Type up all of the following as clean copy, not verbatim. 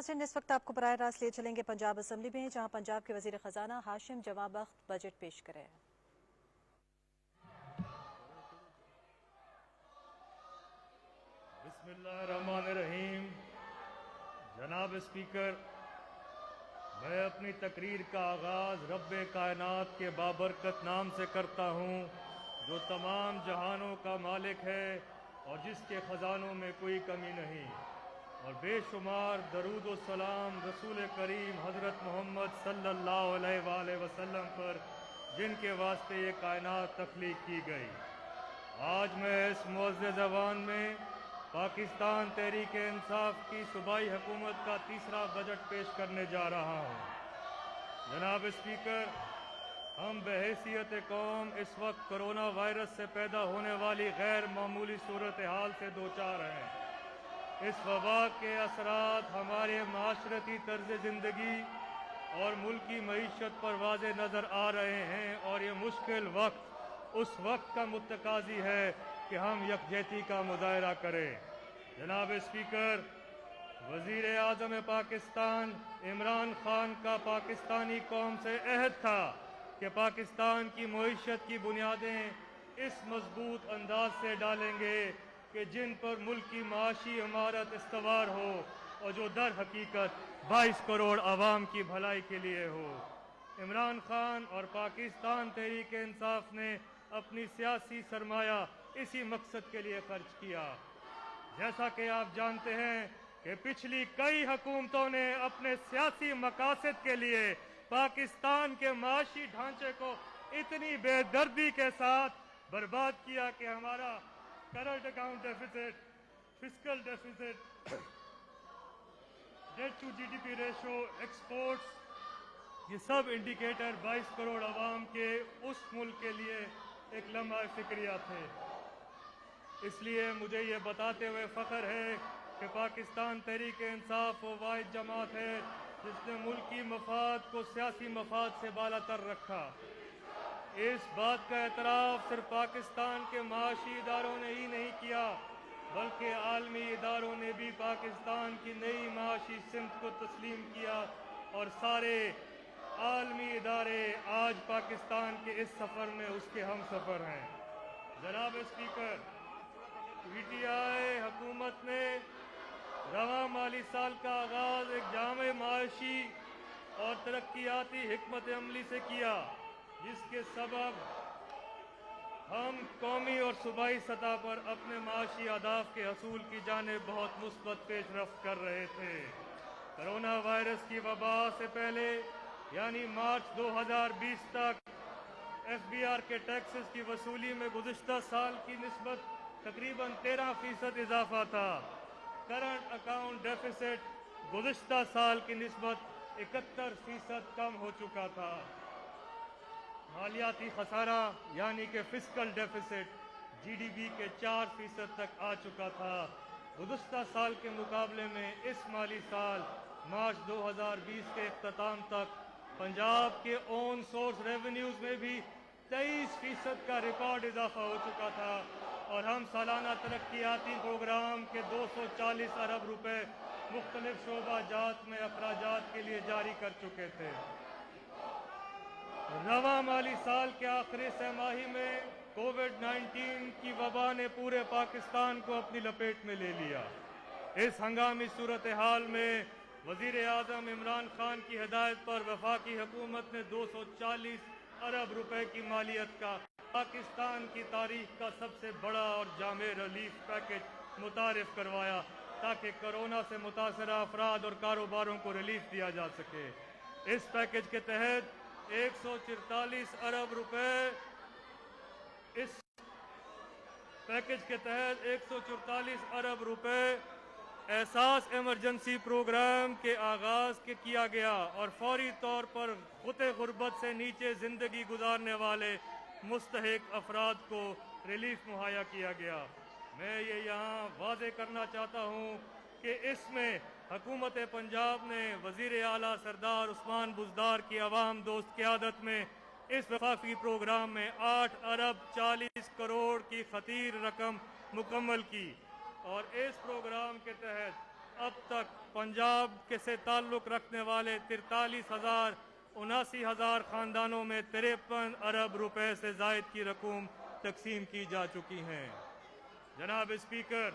नाज़रीन, इस वक्त आपको बराह रास्त लिए चलेंगे पंजाब असम्बली में, जहां पंजाब के वज़ीर ख़जाना हाशिम जवाबख्त बजट पेश करे। बिस्मिल्लाहिर्रहमानिर्रहीम। जनाब स्पीकर, मैं अपनी तकरीर का आगाज़ रब्बे कायनात के बाबरकत नाम से करता हूँ, जो तमाम जहानों का मालिक है और जिसके ख़जानों में कोई कमी नहीं, और बेशुमार दरूद व सलाम रसूल करीम हज़रत मोहम्मद सल्लल्लाहु अलैहि वसल्लम पर, जिनके वास्ते ये कायनात तख्लीक की गई। आज मैं इस मुअज़्ज़ज़ ज़बान में पाकिस्तान तहरीक इंसाफ की सूबाई हुकूमत का तीसरा बजट पेश करने जा रहा हूँ। जनाब स्पीकर, हम बहैसियत कौम इस वक्त कोरोना वायरस से पैदा होने वाली गैर मामूली सूरत हाल से दोचार हैं। इस वबा के असरात हमारे माशरती तर्ज ज़िंदगी और मुल्की मईशत पर वाज़े नज़र आ रहे हैं, और ये मुश्किल वक्त उस वक्त का मुतकाज़ी है कि हम यकजहती का मुज़ाहरा करें। जनाब स्पीकर, वज़ीर आज़म पाकिस्तान इमरान खान का पाकिस्तानी कौम से अहद था कि पाकिस्तान की मईशत की बुनियादें इस मजबूत अंदाज से डालेंगे कि जिन पर मुल्क की माशी इमारत इस्तवार हो और जो दर हकीकत 22 करोड़ आवाम की भलाई के लिए हो। इमरान खान और पाकिस्तान तहरीक इंसाफ ने अपनी सियासी सरमाया इसी मकसद के लिए खर्च किया। जैसा कि आप जानते हैं कि पिछली कई हुकूमतों ने अपने सियासी मकासद के लिए पाकिस्तान के माशी ढांचे को इतनी बेदर्दी के साथ बर्बाद किया कि हमारा current account deficit, fiscal deficit, debt to GDP ratio, exports, ये सब इंडिकेटर 22 करोड़ आवाम के उस मुल्क के लिए एक लम्हा फिक्रिया थे। इसलिए मुझे ये बताते हुए फ़ख्र है कि पाकिस्तान तहरीक इंसाफ वो वाहिद जमात है जिसने मुल्की मफाद को सियासी मफाद से बालातर रखा। इस बात का एतराफ़ सिर्फ पाकिस्तान के माशी इदारों ने ही नहीं किया, बल्कि आलमी इदारों ने भी पाकिस्तान की नई माशी सिमत को तस्लीम किया, और सारे आलमी इदारे आज पाकिस्तान के इस सफ़र में उसके हम सफ़र हैं। जनाब स्पीकर, पीटीआई हुकूमत ने रवा माली साल का आगाज़ एक जामे माशी और तरक्याती हिकमत अमली से किया, जिसके सबब हम कौमी और सूबाई सतह पर अपने माशी अहदाफ के हसूल की जानिब बहुत मुस्बत पेशरफ्त कर रहे थे। कोरोना वायरस की वबा से पहले यानी मार्च 2020 तक FBR के टैक्सेस की वसूली में गुज़िश्ता साल की निस्बत तकरीबन 13% इजाफा था। करंट अकाउंट डेफिसिट गुज़िश्ता साल की निस्बत 71% कम हो चुका था। मालियाती खसारा यानी कि फिस्कल डेफिसिट GDP के 4% तक आ चुका था। गुज़िश्ता साल के मुकाबले में इस माली साल मार्च 2020 के इख्तिताम तक पंजाब के ओन सोर्स रेवेन्यूज़ में भी 23% का रिकॉर्ड इजाफा हो चुका था, और हम सालाना तरक्याती प्रोग्राम के 240 अरब रुपए मुख्तलिफ शोबा जात में अखराजात के लिए जारी कर चुके थे। रवा माली साल के आखिरी सहमाही में कोविड-19 की वबा ने पूरे पाकिस्तान को अपनी लपेट में ले लिया। इस हंगामी सूरत हाल में वज़ीर आज़म इमरान खान की हिदायत पर वफाकी हुकूमत ने 240 अरब रुपए की मालियत का पाकिस्तान की तारीख का सबसे बड़ा और जामे रिलीफ पैकेज मुतारिफ करवाया, ताकि कोरोना से मुतासरा अफराद और कारोबारों को रिलीफ दिया जा सके। इस पैकेज के तहत 144 अरब रुपए इस पैकेज के तहत 144 अरब रुपए एहसास इमरजेंसी प्रोग्राम के आगाज़ के किया गया, और फौरी तौर पर खुते गुर्बत से नीचे ज़िंदगी गुजारने वाले मुस्तहिक अफराद को रिलीफ मुहैया किया गया। मैं ये यहाँ वाज़े करना चाहता हूँ कि इसमें हुकूमत पंजाब ने वज़ीर आला सरदार उस्मान बुज़दार की अवाम दोस्त क़यादत में इस वफाकी प्रोग्राम में 8 अरब 40 करोड़ की खतीर रकम मुकम्मल की, और इस प्रोग्राम के तहत अब तक पंजाब के से ताल्लुक़ रखने वाले 43,79,000 ख़ानदानों में 53 अरब रुपए से ज़ायद की रकूम तकसीम की जा चुकी हैं। जनाब स्पीकर,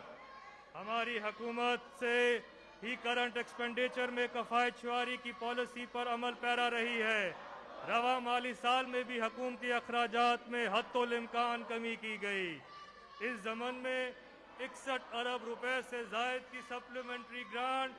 हमारी हुकूमत से ही करंट एक्सपेंडिचर में कफ़ायत शुमारी की पॉलिसी पर अमल पैरा रही है। रवा माली साल में भी हुकूमती अखराजात में हद्दुल इम्कान कमी की गई। इस ज़मन में 61 अरब रुपए से ज़ायद की सप्लीमेंट्री ग्रांट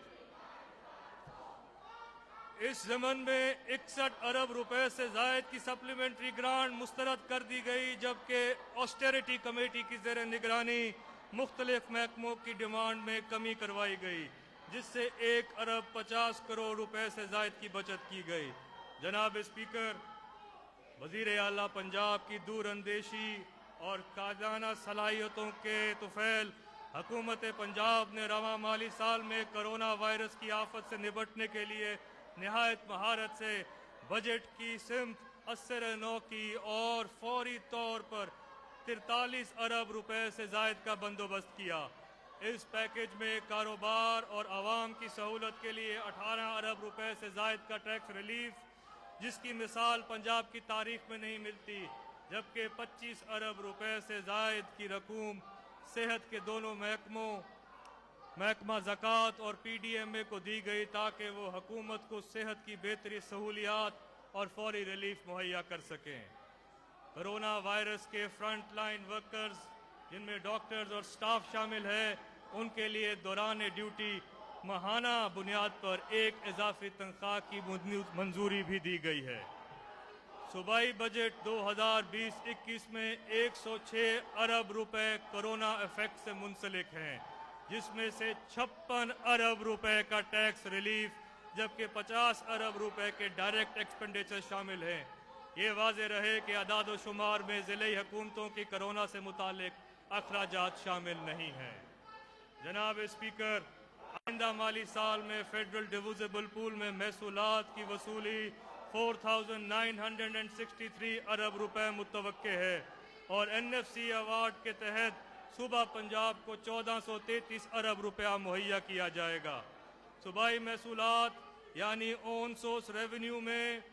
की सप्लीमेंट्री ग्रांट मुस्तरद कर दी गई, जबकि ऑस्टेरिटी कमेटी की ज़ेर निगरानी मुख्तलिफ महकमों की डिमांड में कमी करवाई गई, जिससे 1 अरब 50 करोड़ रुपए से ज़ायद की बचत की गई। जनाब स्पीकर, वज़ीर आला पंजाब की दूर अंदेशी और कायदाना सलाहियतों के तुफैल हुकूमत पंजाब ने रवा माली साल में कोरोना वायरस की आफत से निपटने के लिए निहायत महारत से बजट की सिमत असर नौ की और फौरी तौर पर 43 अरब रुपए से ज़ायद का बंदोबस्त किया। इस पैकेज में कारोबार और आवाम की सहूलत के लिए 18 अरब रुपए से ज़ायद का टैक्स रिलीफ, जिसकी मिसाल पंजाब की तारीख में नहीं मिलती, जबकि 25 अरब रुपए से ज़ायद की रकूम सेहत के दोनों महकमा ज़कात और PDMA को दी गई, ताकि वो हुकूमत को सेहत की बेहतरी सहूलियात और फौरी रिलीफ मुहैया कर सकें। कोरोना वायरस के फ्रंट लाइन वर्कर्स, जिनमें डॉक्टर्स और स्टाफ शामिल है, उनके लिए दौरान ड्यूटी माहाना बुनियाद पर एक इजाफी तनख्वाह की मंजूरी भी दी गई है। सूबाई बजट 2020-21 में 106 अरब रुपए कोरोना इफेक्ट से मुंसलिक हैं, जिसमें से 56 अरब रुपए का टैक्स रिलीफ, जबकि 50 अरब रुपए के डायरेक्ट एक्सपेंडिचर शामिल हैं। ये वाज़े रहे कि अदाद व शुमार में ज़िले हुकूमतों की कोरोना से मुतालिक अखराजात शामिल नहीं हैं। जनाब स्पीकर, आइंदा माली साल में फेडरल डिविजिबल पूल में महसूलात की वसूली 4,963 अरब रुपए मुतवक्के है और NFC अवार्ड के तहत सूबा पंजाब को 1433 अरब रुपया मुहैया किया जाएगा। सूबाई महसूलात यानी ऑन सोर्स रेवेन्यू में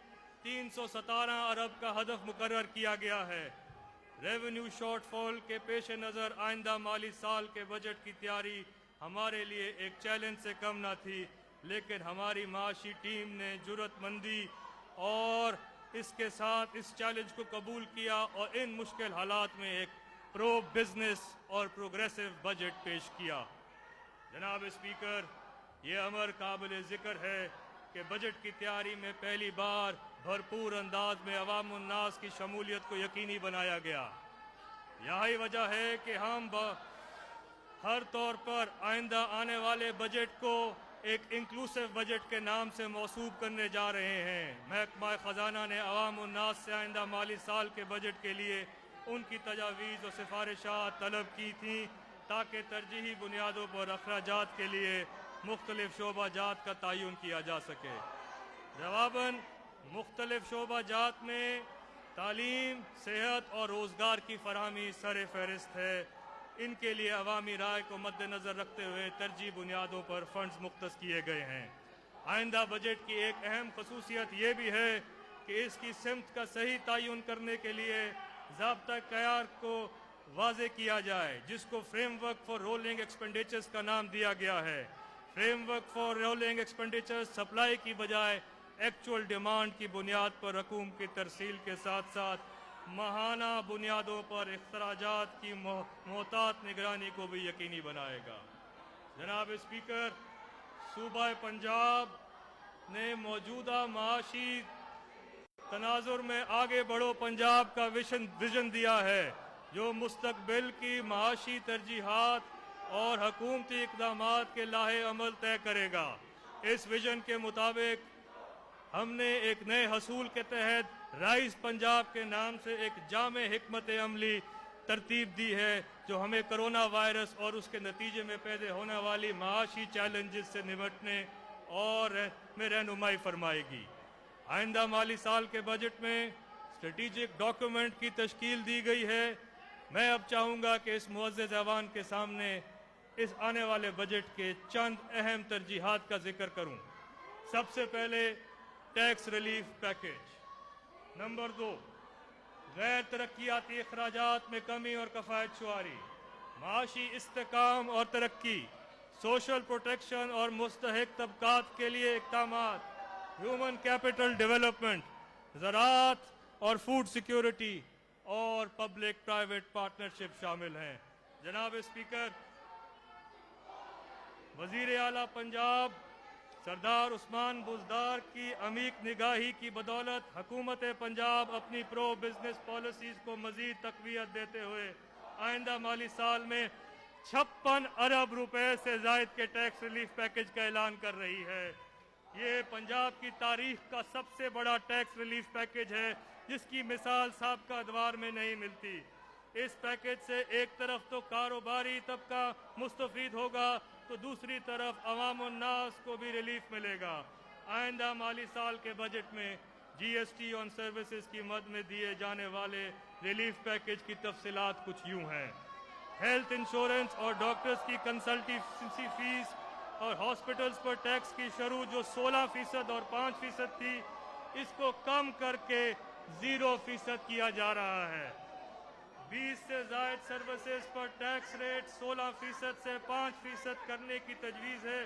317 अरब का हदफ मुकर्रर किया गया है। रेवेन्यू शॉर्टफॉल के पेश नज़र आइंदा माली साल के बजट की तैयारी हमारे लिए एक चैलेंज से कम ना थी, लेकिन हमारी माशी टीम ने जुर्रतमंदी और इसके साथ इस चैलेंज को कबूल किया और इन मुश्किल हालात में एक प्रो बिजनेस और प्रोग्रेसिव बजट पेश किया। जनाब स्पीकर, ये अमर काबिल ज़िक्र है कि बजट की तैयारी में पहली बार भरपूर अंदाज में अवाम उन्नास की शमूलियत को यकीनी बनाया गया। यही वजह है कि हम हर तौर पर आइंदा आने वाले बजट को एक इंक्लूसिव बजट के नाम से मौसूब करने जा रहे हैं। महकमा खजाना ने अवाम उन्नास से आइंदा माली साल के बजट के लिए उनकी तजावीज़ और सिफारिशात तलब की थी, ताकि तरजीही बुनियादों पर अखराजात के लिए मुख्तलिफ शोबाजात का तयन किया जा सके। जवाबन मुख्तलिफ शोबाजात में तालीम, सेहत और रोज़गार की फराहमी सर फहरिस्त है। इनके लिए अवामी राय को मद्देनज़र रखते हुए तरजीह बुनियादों पर फंड्स मुख्तस किए गए हैं। आइंदा बजट की एक अहम खसूसियत ये भी है कि इसकी सिमत का सही तयन करने के लिए ज़ाब्ता क़यार को वाज़े किया जाए, जिसको फ्रेमवर्क फॉर रोलिंग एक्सपेंडिचर्स का नाम दिया गया है। Framework for rolling expenditures supply की बजाय एक्चुअल डिमांड की बुनियाद पर रकूम की तरसील के साथ साथ माहाना बुनियादों पर इख्तराजात की मोहतात निगरानी को भी यकीनी बनाएगा। जनाब स्पीकर, सूबा पंजाब ने मौजूदा माशी तनाजुर में आगे बढ़ो पंजाब का विजन दिया है, जो मुस्तकबिल की माशी तरजीहात और हुकूमती इक़दामात के लाहे अमल तय करेगा। इस विजन के मुताबिक हमने एक नए हसूल के तहत राइज पंजाब के नाम से एक जामे हिकमत अमली तरतीब दी है, जो हमें कोरोना वायरस और उसके नतीजे में पैदा होने वाली माशी चैलेंजेस से निपटने और में रहनुमाई फरमाएगी। आइंदा माली साल के बजट में स्ट्रेटेजिक डॉक्यूमेंट की तश्कील दी गई है। मैं अब चाहूँगा कि इस मुअज़्ज़ज़ ऐवान के सामने इस आने वाले बजट के चंद अहम तरजीहात का जिक्र करूं। सबसे पहले टैक्स रिलीफ पैकेज। नंबर 2, गैर तरक्याती अखराजात में कमी और कफ़ायत शुमारी, माशी इस्तेकाम और तरक्की, सोशल प्रोटेक्शन और मुस्तहिक तबकात के लिए इक़दामात, ह्यूमन कैपिटल डेवलपमेंट, ज़राअत और फूड सिक्योरिटी और पब्लिक प्राइवेट पार्टनरशिप शामिल हैं। जनाब स्पीकर, वज़ीर आला पंजाब सरदार उस्मान बुज़दार की अमीक निगाही की बदौलत हुकूमत पंजाब अपनी प्रो बिजनेस पॉलिसीज़ को मज़ीद तक़वियत देते हुए आइंदा माली साल में 56 अरब रुपए से ज़ायद के टैक्स रिलीफ पैकेज का ऐलान कर रही है। ये पंजाब की तारीख का सबसे बड़ा टैक्स रिलीफ पैकेज है, जिसकी मिसाल साबका अदवार में नहीं मिलती। इस पैकेज से एक तरफ तो कारोबारी तबका मुस्तफीद होगा, तो दूसरी तरफ अवाम उन्नास को भी रिलीफ मिलेगा। आइंदा माली साल के बजट में GST ऑन सर्विसेज की मद में दिए जाने वाले रिलीफ पैकेज की तफसीलात कुछ यूं हैं। हेल्थ इंश्योरेंस और डॉक्टर्स की कंसल्टेंसी फीस और हॉस्पिटल्स पर टैक्स की शरह जो 16% और 5% थी, इसको कम करके 0% किया जा रहा है। 20 से ज़ायद सर्विसेज पर टैक्स रेट 16% से 5% करने की तजवीज़ है,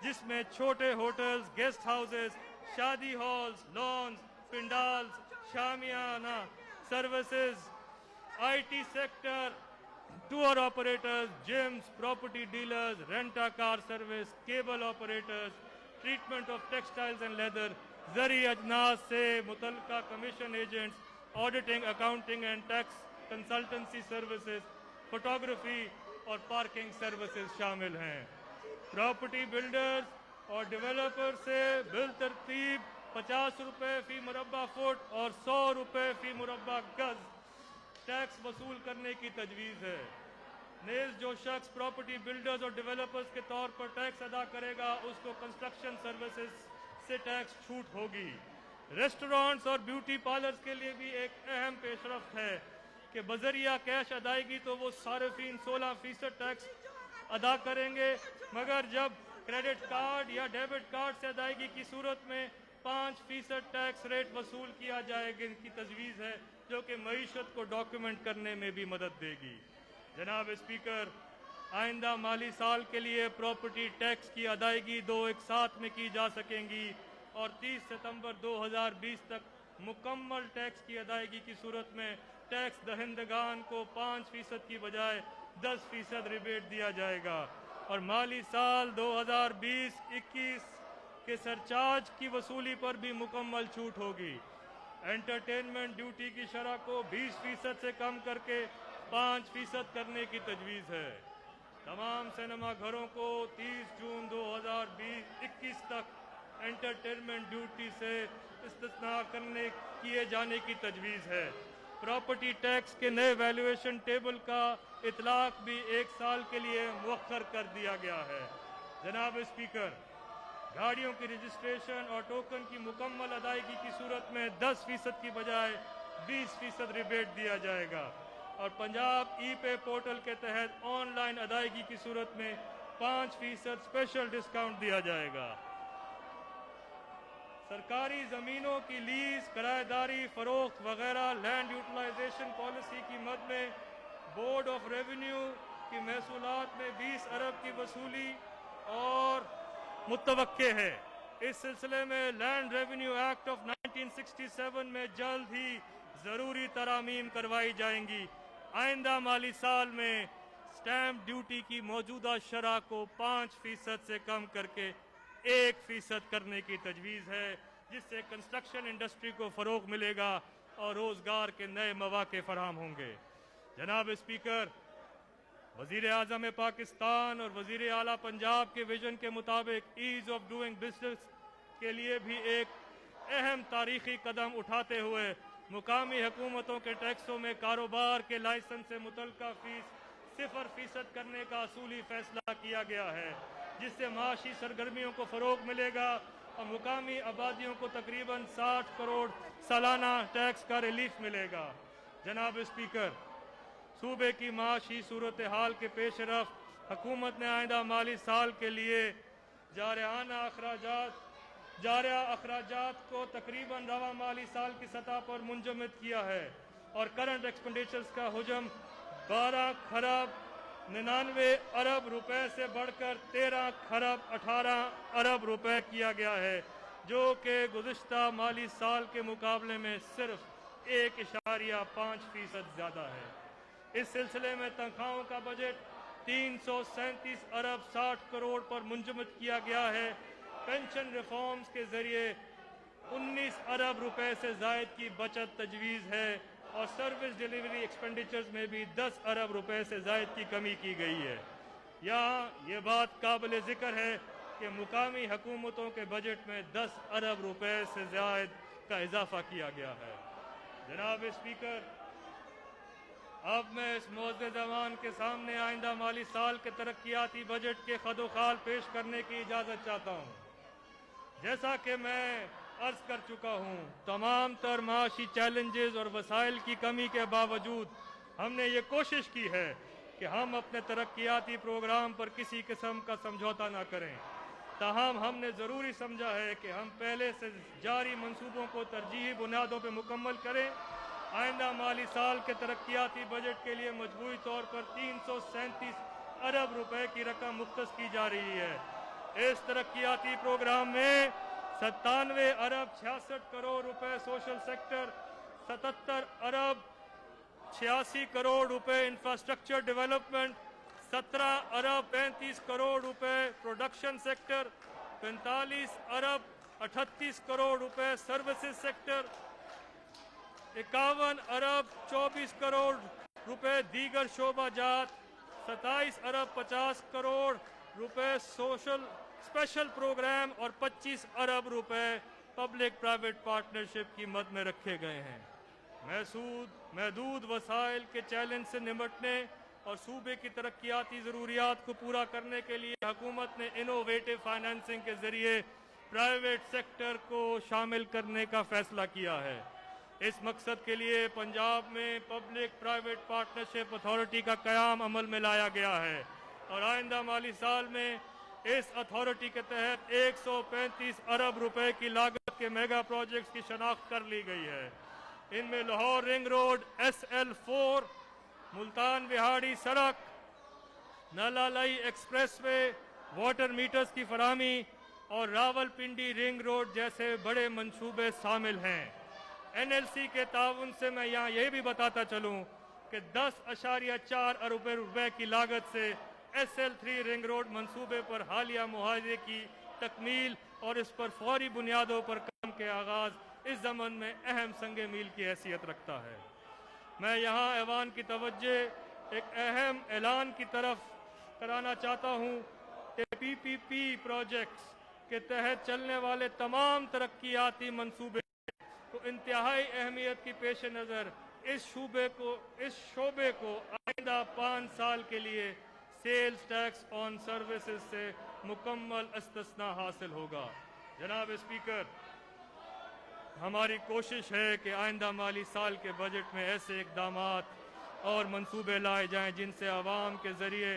जिसमें छोटे होटल्स, गेस्ट हाउसेस, शादी हॉल्स, लॉन्स, पिंडाल्स, शामियाना services, IT sector, tour operators, gyms, property dealers, rent a car service, cable operators, treatment of textiles and leather, ज़री अजनास से मुतल्लिका commission agents, auditing, accounting and tax consultancy services, photography और parking services शामिल हैं। Property builders और developer से बिल तरतीब 50 रुपये फ़ी मुरब्बा फुट और 100 रुपये फ़ी मुरब्बा गज टैक्स वसूल करने की तजवीज़ है। नेज़ जो शख्स प्रॉपर्टी बिल्डर्स और डेवलपर्स के तौर पर टैक्स अदा करेगा, उसको कंस्ट्रक्शन सर्विसेज से टैक्स छूट होगी। रेस्टोरेंट्स और ब्यूटी पार्लर्स के लिए भी एक अहम पेशरफ्त है कि बजरिया कैश अदायगी तो वो सार्फिन 16% टैक्स अदा करेंगे, मगर जब क्रेडिट कार्ड या डेबिट कार्ड से अदायगी की सूरत में 5% टैक्स रेट वसूल किया जाएगा की तजवीज़ है, जो कि मईशत को डॉक्यूमेंट करने में भी मदद देगी। जनाब स्पीकर, आइंदा माली साल के लिए प्रॉपर्टी टैक्स की अदायगी 2 एक साथ में की जा सकेंगी और 30 सितंबर 2020 तक मुकम्मल टैक्स की अदायगी की सूरत में टैक्स दहिंदगान को 5% की बजाय 10% रिबेट दिया जाएगा और माली साल 2020-21 के सरचार्ज की वसूली पर भी मुकम्मल छूट होगी। एंटरटेनमेंट ड्यूटी की शरह को 20% से कम करके 5% करने की तजवीज़ है। तमाम सिनेमा घरों को 30 जून 2021 तक एंटरटेनमेंट ड्यूटी से इस्तिस्ना किए जाने की तजवीज़ है। प्रॉपर्टी टैक्स के नए वैल्यूएशन टेबल का इतलाक भी 1 साल के लिए मुअख्खर कर दिया गया है। जनाब स्पीकर, गाड़ियों की रजिस्ट्रेशन और टोकन की मुकम्मल अदायगी की सूरत में 10% की बजाय 20% रिबेट दिया जाएगा और पंजाब ई-पे पोर्टल के तहत ऑनलाइन अदायगी की सूरत में 5% स्पेशल डिस्काउंट दिया जाएगा। सरकारी ज़मीनों की लीज, किराएदारी, फरोख्त वगैरह लैंड यूटिलाइजेशन पॉलिसी की मद में बोर्ड ऑफ रेवेन्यू की महसूलात में 20 अरब की वसूली और मुतवक्के है। इस सिलसिले में लैंड रेवेन्यू एक्ट ऑफ 1967 में जल्द ही ज़रूरी तरामीम करवाई जाएंगी। आइंदा माली साल में स्टैम्प ड्यूटी की मौजूदा शरह को 5% से कम करके 1% करने की तजवीज़ है, जिससे कंस्ट्रक्शन इंडस्ट्री को फ़रोग़ मिलेगा और रोज़गार के नए मौक़े फराहम होंगे। जनाब स्पीकर, वज़ीर आज़म पाकिस्तान और वज़ीर आला पंजाब के विजन के मुताबिक ईज़ ऑफ डूइंग बिजनेस के लिए भी एक अहम तारीख़ी कदम उठाते हुए मुकामी हुकूमतों के टैक्सों में कारोबार के लाइसेंस से मुतल्लिका फ़ीस 0% करने का असूली फ़ैसला किया गया है, जिससे माशी सरगर्मियों को फ़रोग़ मिलेगा और मुकामी आबादियों को तकरीबन 60 करोड़ सालाना टैक्स का रिलीफ मिलेगा। जनाब स्पीकर, सूबे की माशी सूरत हाल के पेश रफ्त हुकूमत ने आइंदा माली साल के लिए जारहाना अखराजात को तकरीबन रवा माली साल की सतह पर मुंजमद किया है और करंट एक्सपेंडिचर्स का हुजम 12 खरब 99 अरब रुपए से बढ़कर 13 खरब 18 अरब रुपए किया गया है, जो कि गुज़िश्ता माली साल के मुकाबले में सिर्फ 1.5% ज़्यादा है। इस सिलसिले में तनख्वाहों का बजट 337 अरब 60 करोड़ पर मुंजमद किया गया है। पेंशन रिफॉर्म्स के जरिए 19 अरब रुपए से जायद की बचत तजवीज़ है और सर्विस डिलीवरी एक्सपेंडिचर्स में भी 10 अरब रुपए से जायद की कमी की गई है। यहाँ ये बात काबिल ज़िक्र है कि मुकामी हुकूमतों के बजट में 10 अरब रुपए से जायद का इजाफा किया गया है। जनाब स्पीकर, अब मैं इस मौजूदा ज़मान के सामने आइंदा माली साल के तरक्याती बजट के खदोखाल पेश करने की इजाज़त चाहता हूँ। जैसा कि मैं अर्ज कर चुका हूँ, तमाम तर माशी चैलेंजेस और वसाइल की कमी के बावजूद हमने ये कोशिश की है कि हम अपने तरक्याती प्रोग्राम पर किसी किस्म का समझौता ना करें। ताहम हमने ज़रूरी समझा है कि हम पहले से जारी मंसूबों को तरजीही बुनियादों पर मुकम्मल करें। आइंदा माली साल के तरक्याती बजट के लिए मजबूरी तौर पर 337 अरब रुपए की रकम मुख्तस की जा रही है। इस तरक्याती प्रोग्राम में 97 अरब 66 करोड़ रुपए सोशल सेक्टर, 77 अरब 86 करोड़ रुपए इंफ्रास्ट्रक्चर डेवलपमेंट, 17 अरब 35 करोड़ रुपए प्रोडक्शन सेक्टर, 45 अरब 38 करोड़ रुपए सर्विसेज सेक्टर, 51 अरब 24 करोड़ रुपए दीगर शोबाजात, 27 अरब 50 करोड़ रुपए सोशल स्पेशल प्रोग्राम और 25 अरब रुपए पब्लिक प्राइवेट पार्टनरशिप की मद में रखे गए हैं। महदूद वसाइल के चैलेंज से निपटने और सूबे की तरक्याती ज़रूरियात को पूरा करने के लिए हुकूमत ने इनोवेटिव फाइनेंसिंग के ज़रिए प्राइवेट सेक्टर को शामिल करने का फैसला किया है। इस मकसद के लिए पंजाब में पब्लिक प्राइवेट पार्टनरशिप अथॉरिटी का क़याम अमल में लाया गया है और आइंदा माली साल में इस अथॉरिटी के तहत 135 अरब रुपए की लागत के मेगा प्रोजेक्ट्स की शनाख्त कर ली गई है। इनमें Lahore ring road SL4, Multan बिहाड़ी सड़क, नालालाई एक्सप्रेसवे, वाटर मीटर्स की फराहमी और रावलपिंडी रिंग रोड जैसे बड़े मंसूबे शामिल हैं। NLC के ताउन से मैं यहाँ यह भी बताता चलूँ कि 10.4 अरब रुपए की लागत से SL3 रिंग रोड मंसूबे पर हालिया मुआहदे की तकमील और इस पर फौरी बुनियादों पर काम के आगाज़ इस ज़मन में अहम संगे मील की हैसियत रखता है। मैं यहाँ ऐवान की तवज्जो एक अहम ऐलान की तरफ कराना चाहता हूँ कि PPP प्रोजेक्ट्स के तहत चलने वाले तमाम तरक्याती मंसूबे को इंतहाई अहमियत की पेश नज़र इस शोबे को आइंदा 5 साल के लिए सेल्स टैक्स ऑन सर्विसेज से मुकम्मल इस्तिस्ना हासिल होगा। जनाब स्पीकर, हमारी कोशिश है कि आइंदा माली साल के बजट में ऐसे इक़दामात और मंसूबे लाए जाएं जिनसे आवाम के ज़रिए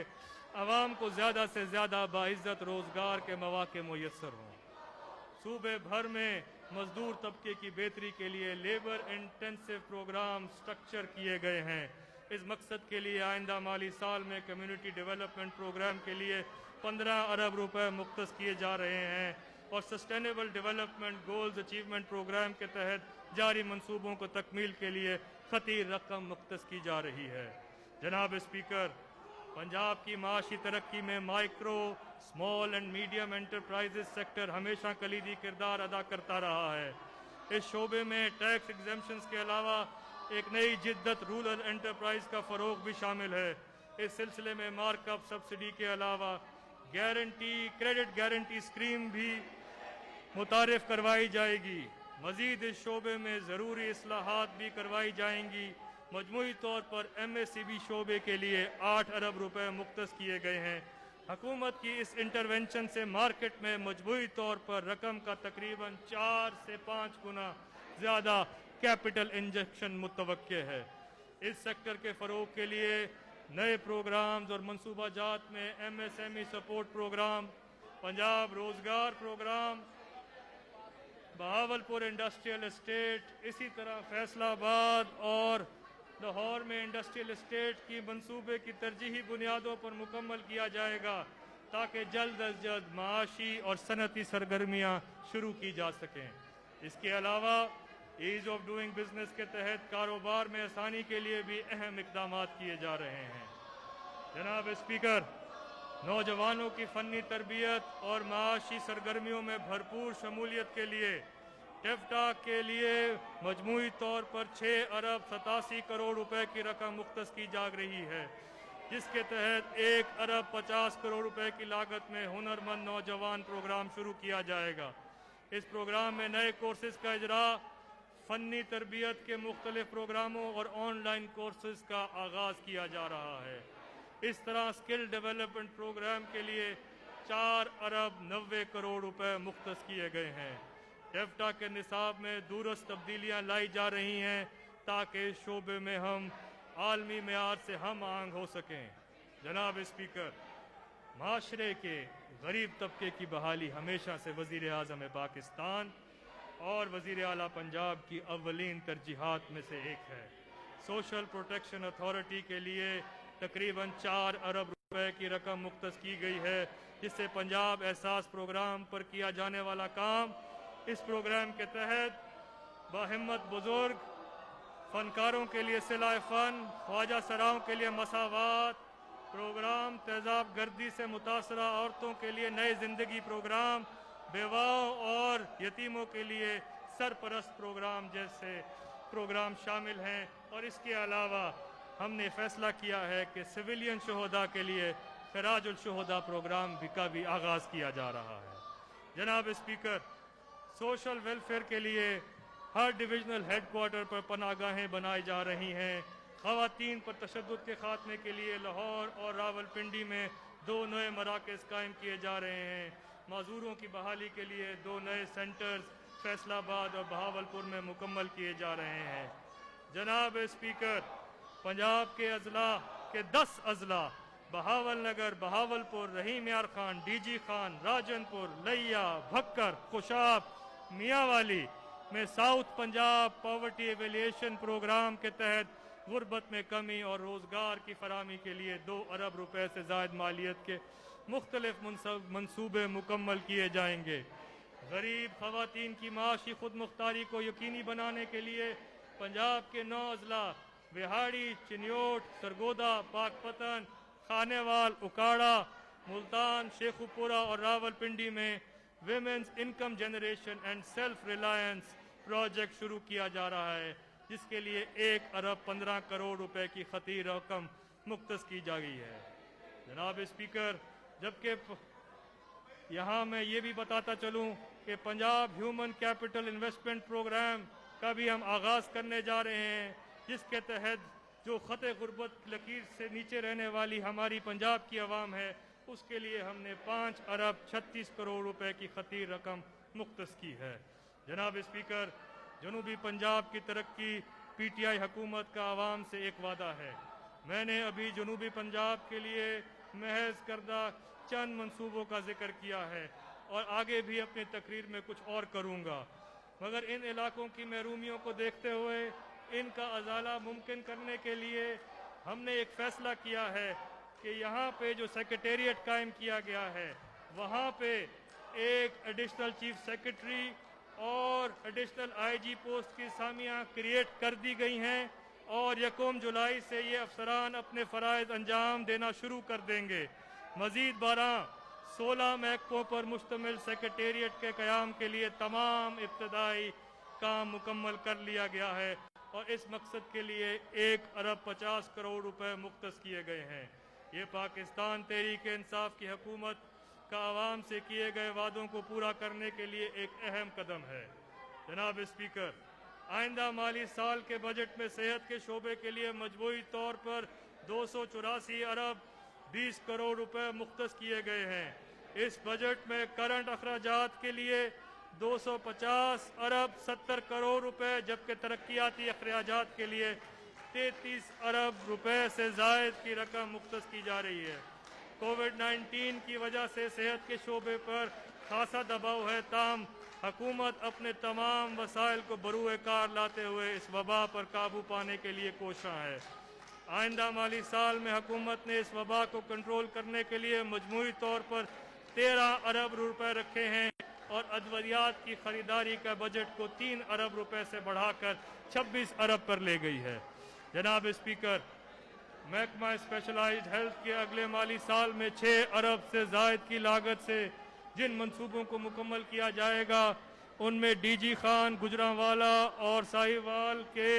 आवाम को ज़्यादा से ज़्यादा बाइज़्ज़त रोज़गार के मौक़े मुयस्सर हों। सूबे भर में मजदूर तबके की बेहतरी के लिए लेबर इंटेंसिव प्रोग्राम स्ट्रक्चर किए गए हैं। इस मकसद के लिए आइंदा माली साल में कम्युनिटी डेवलपमेंट प्रोग्राम के लिए 15 अरब रुपए मुख्तस किए जा रहे हैं और sustainable development goals achievement programme के तहत जारी मंसूबों को तकमील के लिए खती रकम मुख्तस की जा रही है। जनाब स्पीकर, पंजाब की माशी तरक्की में micro, small and medium enterprises sector हमेशा कलीदी किरदार अदा करता रहा है। इस शोबे में टैक्स एग्जेम्पशंस के अलावा एक नई जिद्दत रूरल एंटरप्राइज का फ़रोग भी शामिल है। इस सिलसिले में मार्कअप सब्सिडी के अलावा क्रेडिट गारंटी स्कीम भी मुतारिफ करवाई जाएगी। मज़ीद इस शोबे में ज़रूरी इस्लाहात भी करवाई जाएंगी। मजमूई तौर पर MSCB शोबे के लिए 8 अरब रुपए मुख्तस किए गए हैं। हुकूमत की इस इंटरवेंशन से मार्केट में मजमूई तौर पर रकम का तकरीबन 4 से 5 गुना ज़्यादा कैपिटल इंजेक्शन मुतवक्के है। इस सेक्टर के फ़रोग के लिए नए प्रोग्राम्स और मंसूबा जात में MSME सपोर्ट प्रोग्राम, पंजाब रोजगार प्रोग्राम, बहावलपुर इंडस्ट्रियल एस्टेट, इसी तरह फैसलाबाद और लाहौर में इंडस्ट्रियल एस्टेट की मंसूबे की तरजीही बुनियादों पर मुकम्मल किया जाएगा ताकि जल्द अज जल्द माशी और सनती सरगर्मियाँ शुरू की जा सकें। इसके अलावा ईज़ ऑफ डूइंग बिजनेस के तहत कारोबार में आसानी के लिए भी अहम इकदाम किए जा रहे हैं। जनाब स्पीकर, नौजवानों की फ़नी तरबियत और माशी सरगर्मियों में भरपूर शमूलियत के लिए टेफ्टा के लिए मजमूई तौर पर 6 अरब 87 करोड़ रुपए की रकम मुख्तस की जा रही है, जिसके तहत 1 अरब 50 करोड़ रुपए की लागत में हुनरमंद नौजवान प्रोग्राम शुरू किया जाएगा। इस प्रोग्राम में नए कोर्सेज का इजरा, फ़नी तरबियत के मुख्तलिफ प्रोग्रामों और ऑनलाइन कोर्सेज का आगाज़ किया जा रहा है। इस तरह स्किल डेवलपमेंट प्रोग्राम के लिए 4 अरब 90 करोड़ रुपए मुख्तस किए गए हैं। टेफ्टा के निसाब में दूरस्थ तब्दीलियाँ लाई जा रही हैं ताकि इस शोबे में हम आलमी मेयार से हम आहंग हो सकें। जनाब स्पीकर, माशरे के गरीब तबके की बहाली हमेशा से वज़ीर आज़म पाकिस्तान और वज़ीर आला पंजाब की अव्वलीन तरजीहात में से एक है। सोशल प्रोटेक्शन अथॉरिटी के लिए तकरीबन 4 अरब रुपए की रकम मुख्तस की गई है, जिससे पंजाब एहसास प्रोग्राम पर किया जाने वाला काम, इस प्रोग्राम के तहत बाहिम्मत बुजुर्ग फनकारों के लिए सिलाए फ़न, ख्वाजा सराओं के लिए मसावात प्रोग्राम, तेज़ाब गर्दी से मुतासरा औरतों के लिए नए ज़िंदगी प्रोग्राम, बेवाओं और यतीमों के लिए सरपरस्त प्रोग्राम जैसे प्रोग्राम शामिल हैं। और इसके अलावा हमने फैसला किया है कि सिविलियन शोहदा के लिए खराजुल शोहदा प्रोग्राम का भी आगाज़ किया जा रहा है। जनाब स्पीकर, सोशल वेलफेयर के लिए हर डिविजनल हेडक्वार्टर पर पनागाहें बनाई जा रही हैं। ख़वातीन पर तशद्दुद के खात्मे के लिए लाहौर और रावलपिंडी में 2 नए मराकज़ कायम किए जा रहे हैं। माजूरों की बहाली के लिए 2 नए सेंटर्स फैसलाबाद और बहावलपुर में मुकम्मल किए जा रहे हैं। जनाब स्पीकर, पंजाब के अजला के 10 अजला बहावल नगर, बहावलपुर, रहीम यार खान, DG खान, राजनपुर, लैया, भक्कर, खुशाब, मियाँवाली में साउथ पंजाब पॉवर्टी एवेलिएशन प्रोग्राम के तहत गुर्बत में कमी और रोज़गार की फराहमी के लिए 2 अरब रुपए से ज़ायद मालियत के मुख्तलिफ मनसूबे मुकम्मल किए जाएंगे। गरीब ख़वातीन की माशी खुद मुख्तारी को यकीनी बनाने के लिए पंजाब के 9 अजला बिहाड़ी, चिन्योट, सरगोदा, पाकपतन, खानेवाल, उकाड़ा, मुल्तान, शेखुपुरा और रावलपिंडी में women's income generation and self reliance project शुरू किया जा रहा है, जिसके लिए 1 अरब 15 करोड़ रुपए की खती रकम मुख्तस की जा गई है। जनाब स्पीकर, जबकि यहाँ मैं ये भी बताता चलूँ कि Punjab human capital investment programme का भी हम आगाज़ करने जा रहे हैं, जिसके तहत जो ख़त गुर्बत लकीर से नीचे रहने वाली हमारी पंजाब की आवाम है, उसके लिए हमने 5 अरब 36 करोड़ रुपए की खती रकम मुख्तस की है। जनाब स्पीकर, जनूबी पंजाब की तरक्की PTI हुकूमत का आवाम से एक वादा है। मैंने अभी जनूबी पंजाब के लिए महज करदा चंद मंसूबों का जिक्र किया है और आगे भी अपनी तकरीर में कुछ और करूँगा, मगर इन इलाकों की महरूमियों को देखते हुए इनका अजाला मुमकिन करने के लिए हमने एक फ़ैसला किया है कि यहाँ पे जो सेक्रेटेरिएट कायम किया गया है, वहाँ पे एक एडिशनल चीफ सेक्रेटरी और एडिशनल IG पोस्ट की सामियाँ क्रिएट कर दी गई हैं और 1 जुलाई से ये अफसरान अपने फ़राइज़ अंजाम देना शुरू कर देंगे। मज़ीद 16 महकमों पर मुश्तमिल सेक्रेटेरिएट के क़याम के लिए तमाम इब्तदाई काम मुकम्मल कर लिया गया है और इस मकसद के लिए 1 अरब 50 करोड़ रुपए मुख्तस किए गए हैं। ये पाकिस्तान तहरीक इंसाफ की हुकूमत का आवाम से किए गए वादों को पूरा करने के लिए एक अहम कदम है। जनाब स्पीकर, आइंदा माली साल के बजट में सेहत के शोबे के लिए मजमूई तौर पर 284 अरब 20 करोड़ रुपए मुख्तस किए गए हैं। इस बजट में करंट अखराजात के लिए 250 अरब 70 करोड़ रुपए, जबकि तरक्याती अखराजात के लिए 33 अरब रुपए से जायद की रकम मुख्तस की जा रही है। कोविड-19 की वजह से सेहत के शोबे पर खासा दबाव है, ताहम हुकूमत अपने तमाम वसाइल को बरूए कार लाते हुए इस वबा पर काबू पाने के लिए कोशा है। आइंदा माली साल में हुकूमत ने इस वबा को कंट्रोल करने के लिए मजमूई तौर पर 13 अरब रुपए रखे हैं और अद्वियात की खरीदारी का बजट को 3 अरब रुपए से बढ़ाकर 26 अरब पर ले गई है। जनाब स्पीकर, महकमा स्पेशलाइज्ड हेल्थ के अगले माली साल में 6 अरब से जायद की लागत से जिन मंसूबों को मुकम्मल किया जाएगा उनमें डीजी खान, गुजरांवाला और साहिवाल के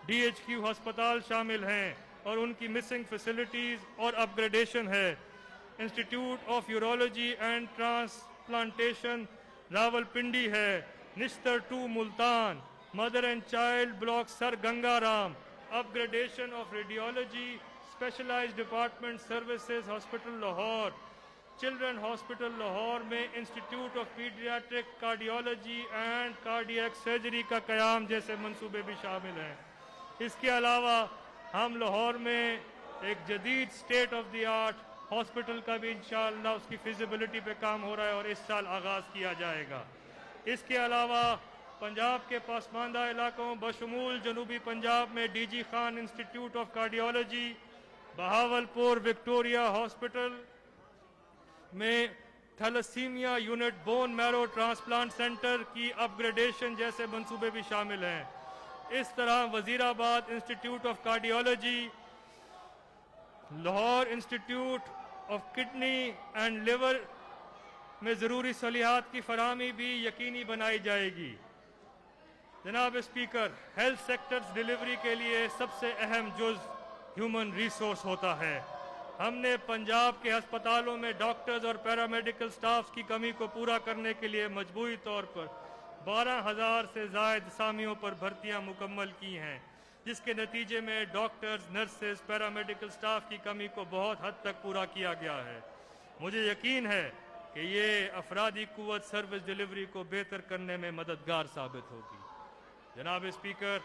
DHQ अस्पताल शामिल हैं और उनकी मिसिंग फैसिलिटीज़ और अपग्रेडेशन है। Institute of urology and transplantation Rawalpindi है, Nishtar 2 Multan, mother and child block sir Gangaram, upgradation of radiology specialised department services hospital Lahore, children hospital Lahore में institute of paediatric cardiology and cardiac surgery का क़याम जैसे मंसूबे भी शामिल हैं। इसके अलावा हम लाहौर में एक जदीद state of the art hospital का भी इंशाअल्लाह उसकी फिजिबिलिटी पे काम हो रहा है और इस साल आगाज़ किया जाएगा। इसके अलावा पंजाब के पसमानदा इलाकों बशमूल जनूबी पंजाब में DG Khan institute of cardiology, Bahawalpur Victoria hospital में thalassemia unit, bone marrow transplant centre की अपग्रेडेशन जैसे मंसूबे भी शामिल हैं। इस तरह Wazirabad institute of cardiology, Lahore institute of kidney and liver में ज़रूरी सहूलियात की फराहमी भी यकीनी बनाई जाएगी। जनाब स्पीकर, हेल्थ सेक्टर्स डिलीवरी के लिए सबसे अहम जुज़ ह्यूमन रिसोर्स होता है। हमने पंजाब के अस्पतालों में डॉक्टर्स और पैरामेडिकल स्टाफ की कमी को पूरा करने के लिए मजबूरी तौर पर 12,000 से ज़ायद सामियों पर भर्तियां मुकम्मल की हैं, जिसके नतीजे में डॉक्टर्स, नर्सेज, पैरामेडिकल स्टाफ की कमी को बहुत हद तक पूरा किया गया है। मुझे यकीन है कि ये अफरादी कुव्वत सर्विस डिलीवरी को बेहतर करने में मददगार साबित होगी। जनाब स्पीकर,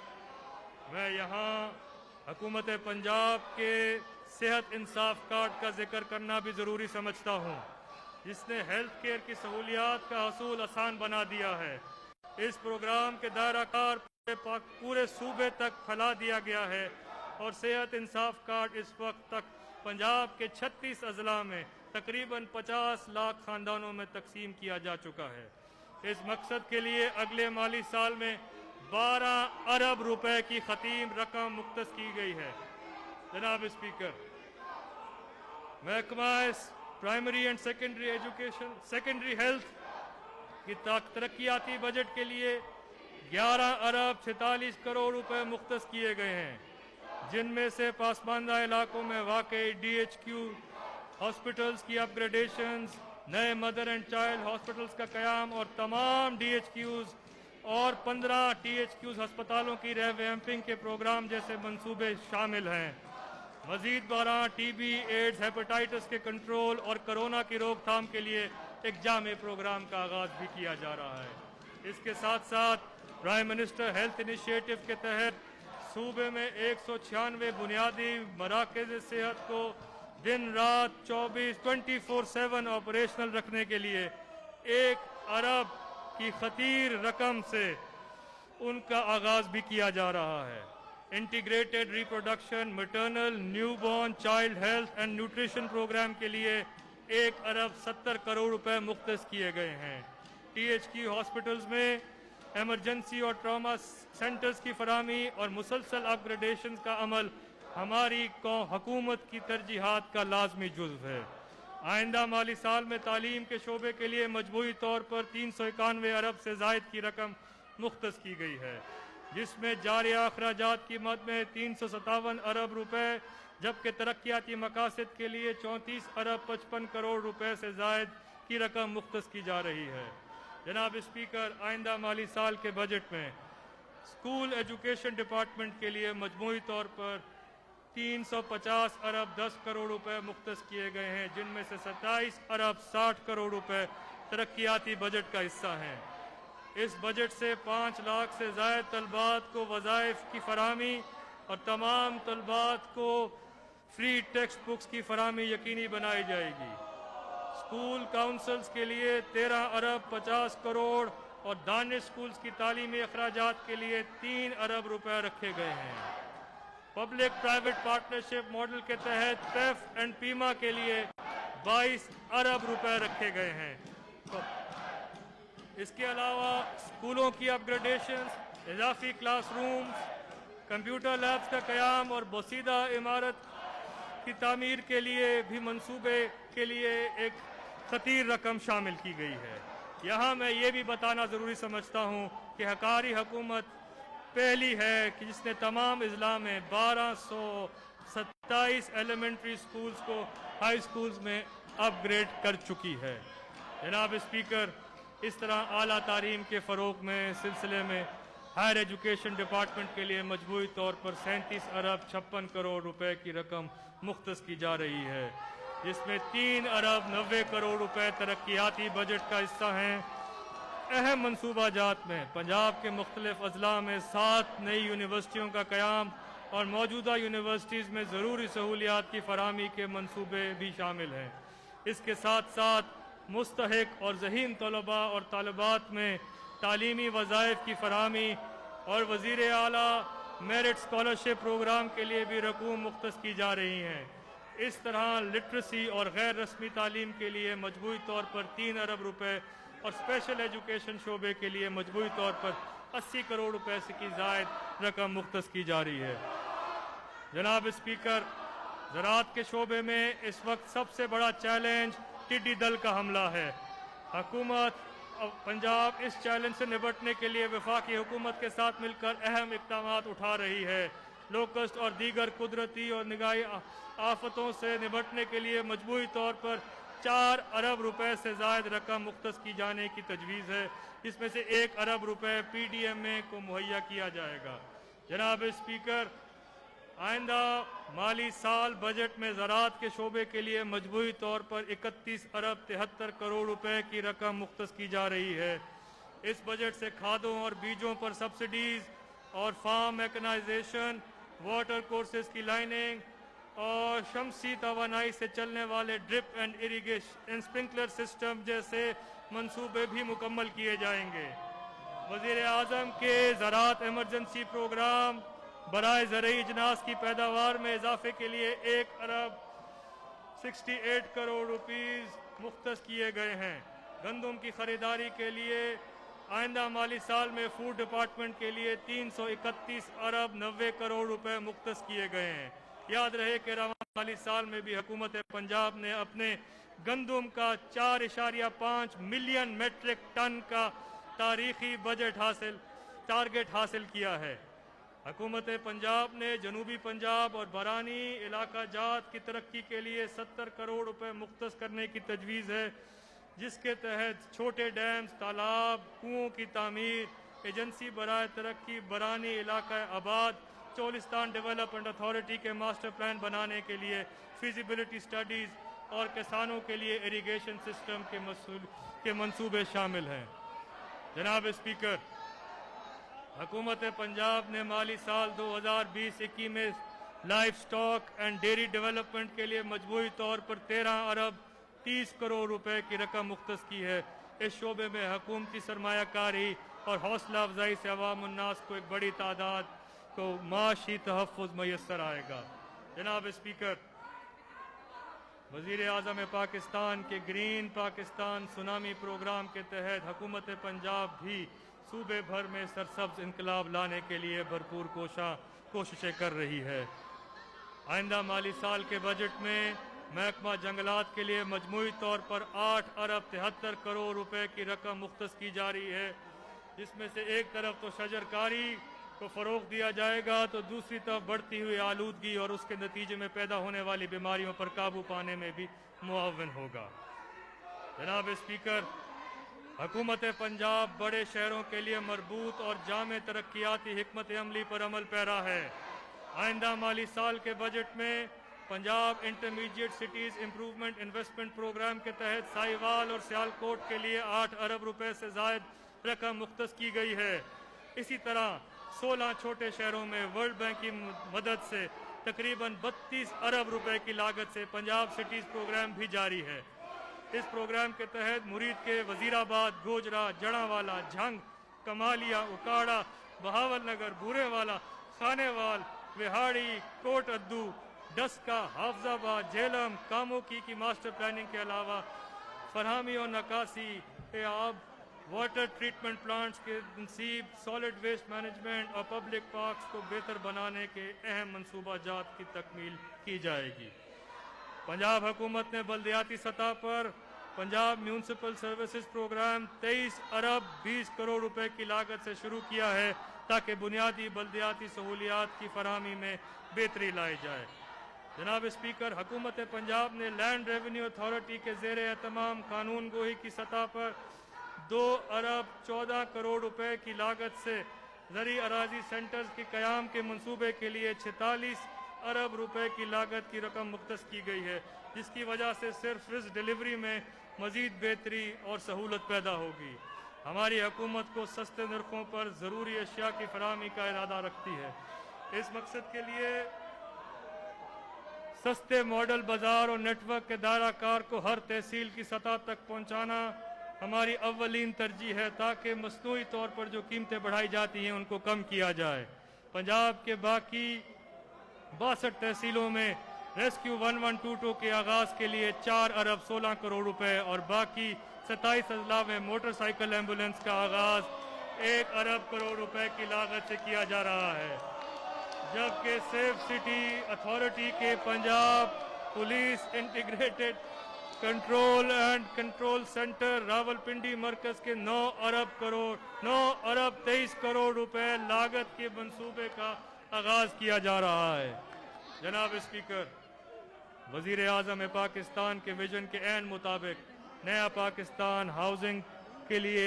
मैं यहाँ हुकूमत पंजाब के सेहत इंसाफ कार्ड का जिक्र करना भी ज़रूरी समझता हूँ, जिसने हेल्थ केयर की सहूलियात का हसूल आसान बना दिया है। इस प्रोग्राम के दायरा कार पूरे सूबे तक फैला दिया गया है और सेहत इंसाफ कार्ड इस वक्त तक पंजाब के 36 अजला में तकरीबन 50 लाख ख़ानदानों में तकसीम किया जा चुका है। इस मकसद के लिए अगले माली साल में 12 अरब रुपए की खतीम रकम मुख्तस की गई है। जनाब स्पीकर, महकमा primary and secondary education, secondary health की तरक्याती बजट के लिए 11 अरब 46 करोड़ रुपए मुख्तस किए गए हैं, जिनमें से पासमानदा इलाकों में वाकई DHQ हॉस्पिटल्स की अपग्रेडेशंस, नए मदर एंड चाइल्ड हॉस्पिटल्स का क़याम और तमाम DHQs और 15 THQs अस्पतालों की रिवैम्पिंग के प्रोग्राम जैसे मंसूबे शामिल हैं। मजीद 12 TB, एड्स, हेपेटाइटिस के कंट्रोल और कोरोना की रोकथाम के लिए एक जामे प्रोग्राम का आगाज़ भी किया जा रहा है। इसके साथ साथ प्राइम मिनिस्टर हेल्थ इनिशिएटिव के तहत सूबे में 196 बुनियादी मराकज़ सेहत को दिन रात 24/7 ऑपरेशनल रखने के लिए 1 अरब की खतीर रकम से उनका आगाज़ भी किया जा रहा है। Integrated reproduction, maternal, newborn, child health and nutrition programme के लिए 1 अरब 70 करोड़ रुपए मुख्तस किए गए हैं। THQ हॉस्पिटल्स में एमरजेंसी और ट्रॉमा सेंटर्स की फराहमी और मुसलसल अपग्रेडेशन का अमल हमारी हुकूमत की तरजीहात का लाजमी जुज़्व है। आइंदा माली साल में तालीम के शोबे के लिए मजबूरी तौर पर 391 अरब से ज़ायद की रकम मुख्तस की गई है, जिसमें जारी अखराजात की मद में 357 अरब रुपए, जबकि तरक्याती मकासद के लिए 34 अरब 55 करोड़ रुपए से ज़ायद की रकम मुख्तस की जा रही है। जनाब स्पीकर, आइंदा माली साल के बजट में स्कूल एजुकेशन डिपार्टमेंट के लिए मजमूई तौर पर 350 अरब 10 करोड़ रुपए मुख्तस किए गए हैं, जिनमें से 27 अरब 60 करोड़ रुपए तरक्याती बजट का हिस्सा हैं। इस बजट से 5 लाख से ज़ायद तलबात को वज़ाइफ की फराहमी, और तमाम तलबात को फ्री टेक्स्ट बुक्स की फराहमी यकीनी बनाई जाएगी। स्कूल काउंसिल्स के लिए 13 अरब 50 करोड़ और दानिश स्कूल्स की तालीमी अखराजात के लिए 3 अरब रुपए रखे गए हैं। पब्लिक प्राइवेट पार्टनरशिप मॉडल के तहत पेफ एंड पीमा के लिए 22 अरब रुपए रखे गए हैं। तो इसके अलावा स्कूलों की अपग्रेडेशन, इजाफी क्लासरूम्स, कंप्यूटर लैब्स का क़याम और बोसीदा इमारत की तामीर के लिए भी मंसूबे के लिए एक खतीर रकम शामिल की गई है। यहाँ मैं ये भी बताना ज़रूरी समझता हूँ कि हकारी हुकूमत पहली है कि जिसने तमाम अजला में 1227 एलिमेंट्री स्कूल्स को हाई स्कूल्स में अपग्रेड कर चुकी है। जनाब स्पीकर, इस तरह आला तालीम के फ़रोग़ में सिलसिले में हायर एजुकेशन डिपार्टमेंट के लिए मजबूरी तौर पर 37 अरब 56 करोड़ रुपए की रकम मुख्तस की जा रही है, जिसमें 3 अरब 90 करोड़ रुपए तरक्याती बजट का हिस्सा हैं। अहम मनसूबाजात में पंजाब के मुख्तलिफ अजला में 7 नई यूनिवर्सिटियों का क़याम और मौजूदा यूनिवर्सिटीज़ में ज़रूरी सहूलियात की फराहमी के मनसूबे भी शामिल हैं। इसके साथ साथ मुस्तहिक और ज़हीन तलबा और तालिबात में तालीमी वज़ाइफ की फराहमी और वज़ीर आला मेरिट स्कॉलरशिप प्रोग्राम के लिए भी रकूम मुख्तस की जा रही हैं। इस तरह लिटरेसी और गैर रस्मी तालीम के लिए मजबूरी तौर पर 3 अरब रुपए और स्पेशल एजुकेशन शोबे के लिए मजबूरी तौर पर 80 करोड़ रुपए से की ज़ायद रकम मुख्तस की जा रही है। जनाब स्पीकर, ज़राअत के शोबे में इस वक्त सबसे बड़ा चैलेंज टिड्डी दल का हमला है। हुकूमत पंजाब इस चैलेंज से निपटने के लिए वफाकी हुकूमत के साथ मिलकर अहम इक़दामात उठा रही है। लोकस्ट और दीगर कुदरती और निगाही आफतों से निपटने के लिए मजबूरी तौर पर 4 अरब रुपए से ज़ायद रकम मुख्तस की जाने की तजवीज़ है, जिसमें से 1 अरब रुपए PDMA को मुहैया किया जाएगा। जनाब स्पीकर, आइंदा माली साल बजट में ज़राअत के शोबे के लिए मजबूरी तौर पर 31 अरब 73 करोड़ रुपए की रकम मुख्तस की जा रही है। इस बजट से खादों और बीजों पर सब्सिडीज़ और फार्म मैकेनाइजेशन, वाटर कोर्सेज की लाइनिंग और शमसी तवानाई से चलने वाले drip and irrigation sprinkler system जैसे मंसूबे भी मुकम्मल किए जाएंगे। वज़ीर आज़म के ज़राअत इमरजेंसी प्रोग्राम बराए ज़रई अजनास की पैदावार में इजाफे के लिए 1 अरब 68 करोड़ रुपीज़ मुख्तस किए गए हैं। गंदम की खरीदारी के लिए आइंदा माली साल में फूड डिपार्टमेंट के लिए 331 अरब 90 करोड़ रुपए मुख्तस किए गए हैं। याद रहे कि रवां माली साल में भी हुकूमत पंजाब ने अपने गंदम का 4.5 मिलियन मेट्रिक टन का तारीखी टारगेट हासिल किया है। हुकूमत पंजाब ने जनूबी पंजाब और बरानी इलाका जात की तरक्की के लिए 70 करोड़ रुपए मुख्तस करने की तजवीज़ है, जिसके तहत छोटे डैम्स, तालाब, कुओं की तामीर, एजेंसी बराए तरक्की बरानी इलाका आबाद, चोलिस्तान डेवलपमेंट अथॉरिटी के मास्टर प्लान बनाने के लिए फिजिबिलिटी स्टडीज़ और किसानों के लिए इरिगेशन सिस्टम के मंसूबे शामिल हैं। जनाब स्पीकर, हुकूमत पंजाब ने माली साल 2020-21 में life stock and dairy development के लिए मजबूरी तौर पर 13 अरब 30 करोड़ रुपए की रकम मुख्तस की है। इस शोबे में हुकूमती सरमायाकारी और हौसला अफजाई से अवाम उन्नास को एक बड़ी तादाद को माशी तहफ़्फ़ुज़ मैसर आएगा। जनाब स्पीकर, वज़ीर आज़म पाकिस्तान के ग्रीन पाकिस्तान सुनामी प्रोग्राम के तहत हुकूमत पंजाब भी सूबे भर में सरसब्ज इनकलाब लाने के लिए भरपूर कोशिशें कर रही है। आइंदा माली साल के बजट में महकमा जंगलात के लिए मजमूई तौर पर 8 अरब 73 करोड़ रुपए की रकम मुख्तस की जा रही है, जिसमें से एक तरफ तो शजरकारी को फ़रोग़ दिया जाएगा तो दूसरी तरफ बढ़ती हुई आलूदगी और उसके नतीजे में पैदा होने वाली बीमारियों पर काबू पाने में भी मुआवन होगा। जनाब स्पीकर, हुकूमत पंजाब बड़े शहरों के लिए मरबूत और जामे तरक्याती हिकमत अमली पर अमल पैरा है। आइंदा माली साल के बजट में Punjab intermediate cities improvement investment programme के तहत साहिवाल और सियालकोट के लिए 8 अरब रुपए से ज़ायद रकम मुख्तस की गई है। इसी तरह 16 छोटे शहरों में वर्ल्ड बैंक की मदद से तकरीबन 32 अरब रुपए की लागत से पंजाब सिटीज प्रोग्राम भी जारी है। इस प्रोग्राम के तहत मुरीद के वजीराबाद, गोजरा, जड़ावाला, झंग, कमालिया, उकाड़ा, बहावलनगर, बूरेवाला, खानेवाल, विहाड़ी, कोट अद्दू, डस्का, हाफजाबाद, झेलम, कामोकी की मास्टर प्लानिंग के अलावा फरहमी और नकासी, आब, वाटर ट्रीटमेंट प्लांट्स के तनसीब, सॉलिड वेस्ट मैनेजमेंट और पब्लिक पार्क्स को बेहतर बनाने के अहम मनसूबाजात की तकमील की जाएगी। पंजाब हुकूमत ने बल्दियाती सतह पर पंजाब म्यूनसिपल सर्विसेज प्रोग्राम 23 अरब 20 करोड़ रुपए की लागत से शुरू किया है ताकि बुनियादी बल्दियाती सहूलियात की फराहमी में बेहतरी लाई जाए। जनाब स्पीकर, हुकूमत पंजाब ने लैंड रेवेन्यू अथॉरिटी के ज़ेर एहतमाम कानून गोही की सतह पर 2 अरब 14 करोड़ रुपए की लागत से ज़री अराजी सेंटर्स के क़याम के मंसूबे के लिए 46 अरब रुपए की लागत की रकम मुख्तस की गई है, जिसकी वजह से सिर्फ इस डिलीवरी में मज़ीद बेहतरी और सहूलत पैदा होगी। हमारी हुकूमत को सस्ते नरखों पर ज़रूरी अशिया की फराहमी का इरादा रखती है। इस मकसद के लिए सस्ते मॉडल बाजार और नेटवर्क के दायरा कार को हर तहसील की सतह तक पहुँचाना हमारी अव्वलीन तरजीह है ताकि मसनूई तौर पर जो कीमतें बढ़ाई जाती हैं उनको कम किया जाए। पंजाब के बाकी 62 तहसीलों में रेस्क्यू 1122 के आगाज़ के लिए 4 अरब 16 करोड़ रुपए और बाकी 27 अजला में मोटरसाइकिल एम्बुलेंस का आगाज़ 1 अरब करोड़ रुपए की लागत से किया जा रहा है, जबकि सेफ सिटी अथॉरिटी के Punjab police integrated control centre Rawalpindi मरकज के 9 अरब 23 करोड़ रुपए लागत के मंसूबे का आगाज़ किया जा रहा है। जनाब स्पीकर, वज़ीर आज़म पाकिस्तान के विजन के ऐन मुताबिक नया पाकिस्तान हाउसिंग के लिए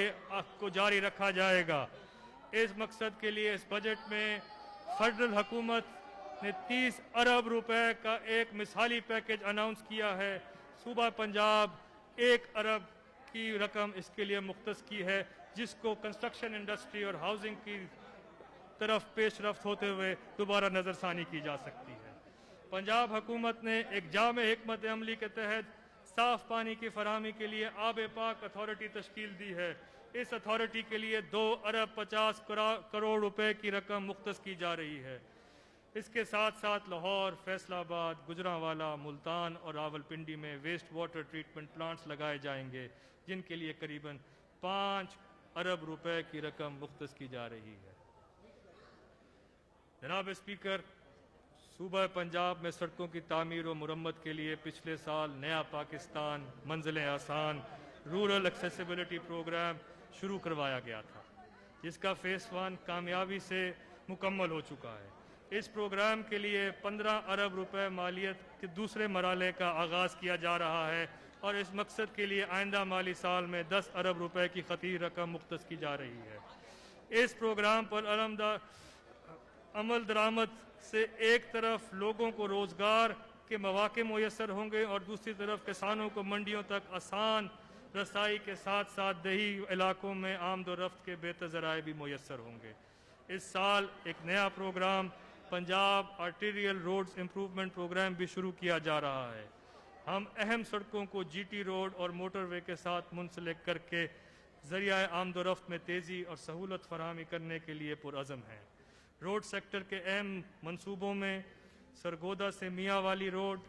को जारी रखा जाएगा। इस मकसद के लिए इस बजट में फेडरल हुकूमत ने 30 अरब रुपए का एक मिसाली पैकेज अनाउंस किया है। सूबा पंजाब 1 अरब की रकम इसके लिए मुख्तस की है, जिसको कंस्ट्रक्शन इंडस्ट्री और हाउसिंग की तरफ पेशरफ्त होते हुए दोबारा नज़रसानी की जा सकती है। पंजाब हुकूमत ने एक जामे हिकमत अमली के तहत साफ पानी की फराहमी के लिए आब पाक अथॉरिटी तश्कील दी है। इस अथॉरिटी के लिए 2 अरब 50 करोड़ रुपए की रकम मुख्तस की जा रही है। इसके साथ साथ लाहौर, फैसलाबाद, गुजरांवाला, मुल्तान और रावलपिंडी में वेस्ट वाटर ट्रीटमेंट प्लांट्स लगाए जाएंगे, जिनके लिए करीबन 5 अरब रुपए की रकम मुख्तस की जा रही है। जनाब स्पीकर, सूबा पंजाब में सड़कों की तामीर और मुरम्मत के लिए पिछले साल नया पाकिस्तान मंजिलें आसान रूरल एक्सेसिबिलिटी प्रोग्राम शुरू करवाया गया था, जिसका फेज़ 1 कामयाबी से मुकम्मल हो चुका है। इस प्रोग्राम के लिए 15 अरब रुपए मालियत के दूसरे मरहले का आगाज़ किया जा रहा है और इस मकसद के लिए आइंदा माली साल में 10 अरब रुपए की खती रकम मुख्तस की जा रही है। इस प्रोग्राम पर अमल दरामद से एक तरफ लोगों को रोज़गार के मौके मुयसर होंगे और दूसरी तरफ किसानों को मंडियों तक आसान रसाई के साथ साथ देही इलाकों में आमदोरफ्त के बेहतर ज़राए भी मुयसर होंगे। इस साल एक नया programme Punjab arterial roads improvement programme भी शुरू किया जा रहा है। हम अहम सड़कों को जीटी रोड और मोटरवे के साथ मुंसलिक करके ज़रिया आमदोरफ्त में तेज़ी और सहूलत फराहमी करने के लिए पुरअज़म हैं। रोड सेक्टर के अहम मनसूबों में सरगोदा से मियाँवाली रोड,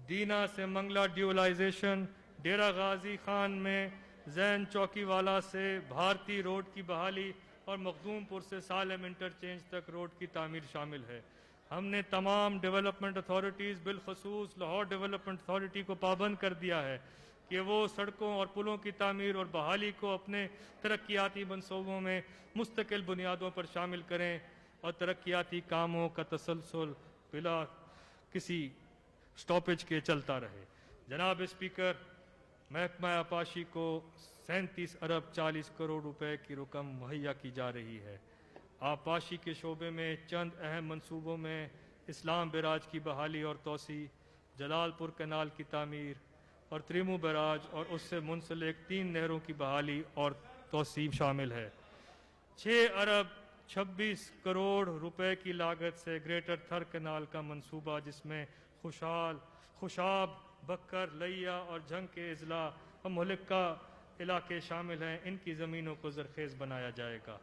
दीना से मंगला ड्यूलाइजेशन, डेरा गाजी खान में जैन चौकीवाला से भारती रोड की बहाली और मखदूमपुर से सालम इंटरचेंज तक रोड की तामीर शामिल है। हमने तमाम डेवलपमेंट अथॉरिटीज़ बिलखसूस लाहौर डेवलपमेंट अथॉरिटी को पाबंद कर दिया है कि वो सड़कों और पुलों की तामीर और बहाली को अपने तरक्याती मनसूबों में मुस्तकिल बुनियादों पर शामिल करें और तरक्याती कामों का तसलसल बिला किसी स्टॉपेज के चलता रहे। जनाब स्पीकर, महकमा आपाशी को 37 अरब 40 करोड़ रुपए की रकम मुहैया की जा रही है। आपाशी के शोबे में चंद अहम मनसूबों में इस्लाम बैराज की बहाली और तोसी, जलालपुर कैनाल की तामीर और त्रिमू बैराज और उससे मुंसलिक 3 नहरों की बहाली और तोसी शामिल है। 6 अरब 26 करोड़ रुपए की लागत से ग्रेटर थर कैनाल का मंसूबा, जिसमें खुशाब, बक्कर, लैया और झंग के अजला और मुहल्लिका इलाके शामिल हैं, इनकी ज़मीनों को ज़रखेज़ बनाया जाएगा।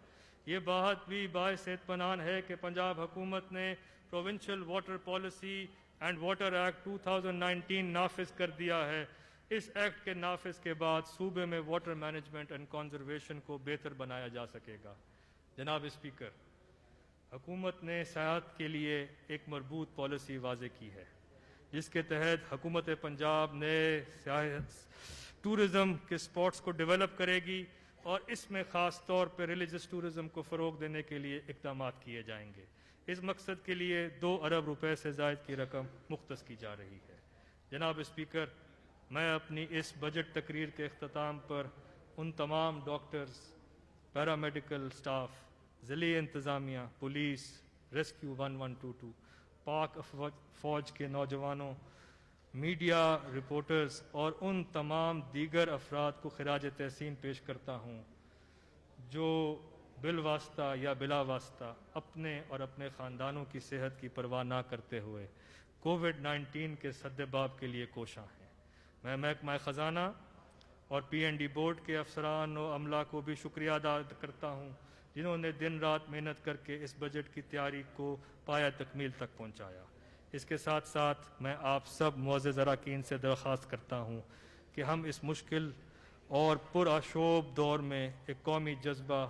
ये बात भी बाइस इत्मीनान है कि पंजाब हुकूमत ने provincial water policy and water act 2019 नाफिज कर दिया है। इस एक्ट के नाफिज के बाद सूबे में वाटर मैनेजमेंट एंड कंजर्वेशन को बेहतर बनाया जा सकेगा। जनाब स्पीकर, हुकूमत ने सियाहत के लिए एक मरबूत पॉलिसी वाज़े की है, जिसके तहत हुकूमत पंजाब ने टूरिज़म के स्पॉट्स को डेवलप करेगी और इसमें ख़ास तौर पर रिलीजियस टूरिज़म को फ़रोग़ देने के लिए इक़दाम किए जाएंगे। इस मकसद के लिए 2 अरब रुपए से ज़ायद की रकम मुख्तस की जा रही है। जनाब स्पीकर, मैं अपनी इस बजट तकरीर के अख्ताम पर उन तमाम डॉक्टर्स, पैरामेडिकल स्टाफ, ज़िली इंतज़ामिया, पुलिस, रेस्क्यू 1122, पाक फ़ौज के नौजवानों, मीडिया रिपोर्टर्स और उन तमाम दीगर अफराद को खिराज तहसीन पेश करता हूँ जो बिलवास्ता या बिला वास्ता अपने और अपने ख़ानदानों की सेहत की परवाह ना करते हुए कोविड-19 के सद्देबाब के लिए कोशां हैं। मैं महकमा ख़जाना और PND बोर्ड के अफसरान और अमला को भी शुक्रिया अदा करता हूँ, जिन्होंने दिन रात मेहनत करके इस बजट की तैयारी को पाया तकमील तक पहुँचाया। इसके साथ साथ मैं आप सब मुअज़्ज़ज़ अरकान से दरख्वास्त करता हूँ कि हम इस मुश्किल और पुरअशोब दौर में एक कौमी जज्बा,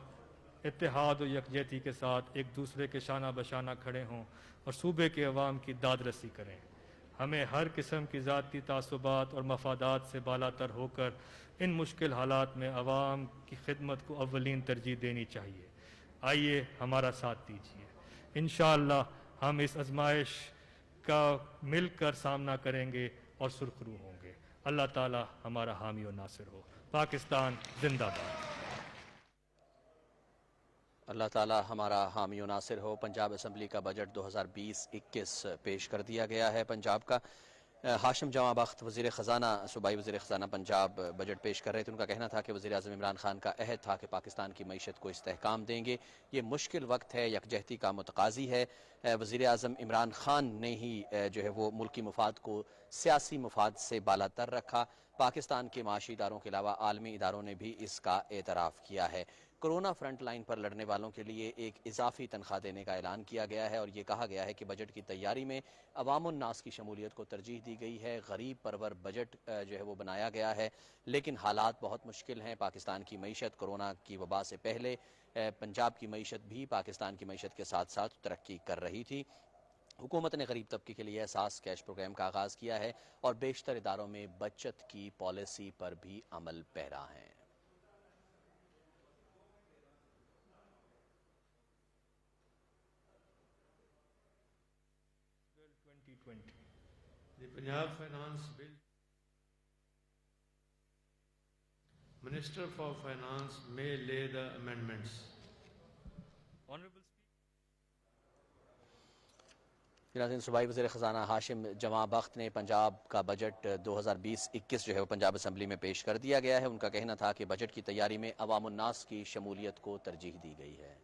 इत्तेहाद और यकजहती के साथ एक दूसरे के शाना बशाना खड़े हों और सूबे के अवाम की दादरसी करें। हमें हर किस्म की ज़ाती तासुबात और मफादात से बालातर होकर इन मुश्किल हालात में अवाम की खिदमत को अव्वलीन तरजीह देनी चाहिए। आइए हमारा साथ दीजिए। इंशाअल्लाह हम इस आजमाइश का मिलकर सामना करेंगे और सुरखरू होंगे। अल्लाह ताला हमारा हामी और नासिर हो। पाकिस्तान जिंदाबाद। अल्लाह ताला हमारा हामी और नासिर हो। पंजाब असम्बली का बजट 2020-21 पेश कर दिया गया है। पंजाब का हाशिम जमां बख्त वज़ीर ख़ज़ाना, सूबाई वज़ीर ख़ज़ाना पंजाब बजट पेश कर रहे थे। उनका कहना था कि वज़ीर आज़म इमरान खान का अहद था कि पाकिस्तान की मईशत को इस्तेहकाम देंगे। ये मुश्किल वक्त है, यकजहती का मुतकाज़ी है। वज़ीर आज़म इमरान खान ने ही जो है वो मुल्की मुफाद को सियासी मुफाद से बालातर रखा। पाकिस्तान के माशी इदारों के अलावा आलमी इदारों ने भी इसका एतराफ़ किया है। कोरोना फ्रंट लाइन पर लड़ने वालों के लिए एक इजाफी तनख्वाह देने का ऐलान किया गया है और ये कहा गया है कि बजट की तैयारी में अवामुन नास की शमूलियत को तरजीह दी गई है। गरीब परवर बजट जो है वो बनाया गया है, लेकिन हालात बहुत मुश्किल हैं। पाकिस्तान की मईशत कोरोना की वबा से पहले पंजाब की मईशत भी पाकिस्तान की मईशत के साथ साथ तरक्की कर रही थी। हुकूमत ने गरीब तबके के लिए एहसास कैश प्रोग्राम का आगाज़ किया है और बेशतर इदारों में बचत की पॉलिसी पर भी अमल पैरा है। The Punjab Finance Bill. Minister for Finance may lay the amendments. Honorable नाज़रीन, सूबाई वज़ीर ख़ज़ाना हाशिम जमां बख्त ने पंजाब का बजट 2020-21 जो है वो पंजाब असम्बली में पेश कर दिया गया है। उनका कहना था कि बजट की तैयारी में अवामुन नास की शमूलियत को तरजीह दी गई है।